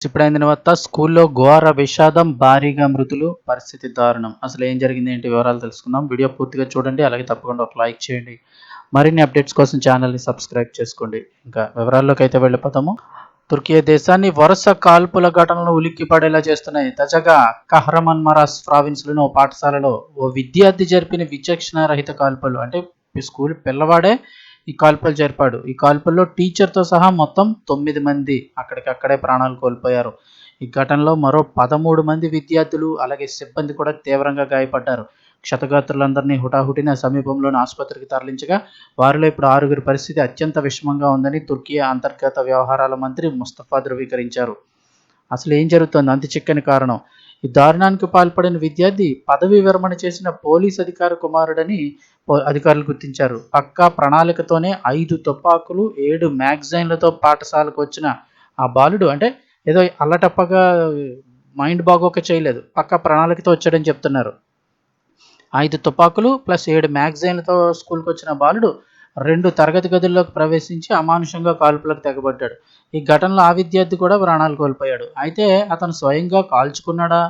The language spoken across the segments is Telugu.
ఇప్పుడైన తర్వాత స్కూల్లో ఘోర విషాదం, భారీగా మృతులు, పరిస్థితి దారుణం. అసలు ఏం జరిగింది ఏంటి వివరాలు తెలుసుకుందాం. వీడియో పూర్తిగా చూడండి. అలాగే తప్పకుండా ఒక లైక్ చేయండి. మరిన్ని అప్డేట్స్ కోసం ఛానల్‌ని సబ్స్క్రైబ్ చేసుకోండి. ఇంకా వివరాల్లోకి అయితే వెళ్ళిపోతాము. తుర్కీ దేశాన్ని వరుస కాల్పుల ఘటనలు ఉలిక్కిపడేలా చేస్తున్నాయి. తాజాగా కహ్రమన్మరాస్ ప్రావిన్స్‌లోని ఓ పాఠశాలలో ఓ విద్యార్థి జరిపిన విచక్షణారహిత కాల్పులు. అంటే ఈ స్కూల్ పిల్లవాడే ఈ కాల్పులు జరిపాడు. ఈ కాల్పుల్లో టీచర్‌తో సహా మొత్తం 9 మంది అక్కడికక్కడే ప్రాణాలు కోల్పోయారు. ఈ ఘటనలో మరో 13 మంది విద్యార్థులు అలాగే సిబ్బంది కూడా తీవ్రంగా గాయపడ్డారు. క్షతగాత్రులందరినీ హుటాహుటిన సమీపంలోని ఆసుపత్రికి తరలించగా వారిలో ఇప్పుడు 6గురి పరిస్థితి అత్యంత విషమంగా ఉందని తుర్కీ అంతర్గత వ్యవహారాల మంత్రి ముస్తఫా ధృవీకరించారు. అసలు ఏం జరుగుతోంది? అంతు చిక్కని కారణం. ఈ దారుణానికి పాల్పడిన విద్యార్థి పదవీ విరమణ చేసిన పోలీస్ అధికారి కుమారుడని అధికారులు గుర్తించారు. పక్కా ప్రణాళికతోనే 5 తుపాకులు, 7 మ్యాగజైన్లతో పాఠశాలకు వచ్చిన ఆ బాలుడు అంటే ఏదో అల్లటప్పగా మైండ్ బాగోక చేయలేదు. పక్కా ప్రణాళికతో వచ్చాడని చెప్తున్నారు. 5 తుపాకులు ప్లస్ 7 మ్యాగజైన్లతో స్కూల్కి వచ్చిన బాలుడు 2 తరగతి గదుల్లోకి ప్రవేశించి అమానుషంగా కాల్పులకు తెగబడ్డాడు. ఈ ఘటనలో ఆ విద్యార్థి కూడా ప్రాణాలు కోల్పోయాడు. అయితే అతను స్వయంగా కాల్చుకున్నాడా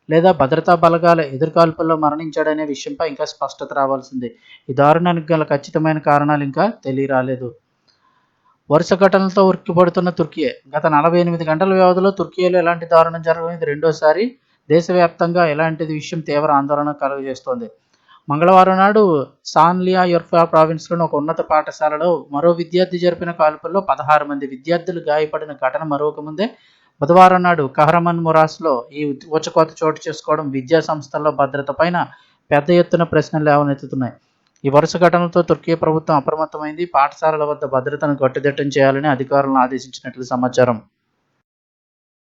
లేదా భద్రతా బలగాల ఎదురుకాల్పుల్లో మరణించాడనే విషయంపై ఇంకా స్పష్టత రావాల్సింది. ఈ దారుణానికి గల ఖచ్చితమైన కారణాలు ఇంకా తెలియరాలేదు. వరుస ఘటనలతో ఉక్కిపడుతున్న తుర్కీయే. గత 48 గంటల వ్యవధిలో తుర్కీలో ఎలాంటి దారుణం జరగడం ఇది రెండోసారి. దేశవ్యాప్తంగా ఇలాంటిది విషయం తీవ్ర ఆందోళన కలుగజేస్తోంది. మంగళవారం నాడు సాన్లియా యొర్ఫా ప్రావిన్స్లోని ఒక ఉన్నత పాఠశాలలో మరో విద్యార్థి జరిపిన కాల్పుల్లో 16 మంది విద్యార్థులు గాయపడిన ఘటన మరొక ముందే బుధవారం నాడు కహ్రమన్మరాస్లో ఈ ఊచకోత చోటు చేసుకోవడం విద్యా సంస్థల్లో భద్రత పైన పెద్ద ఎత్తున ప్రశ్నలు లేవనెత్తుతున్నాయి. ఈ వరుస ఘటనలతో తుర్కీ ప్రభుత్వం అప్రమత్తమైంది. పాఠశాలల వద్ద భద్రతను కట్టుదిట్టం చేయాలని అధికారులను ఆదేశించినట్లు సమాచారం.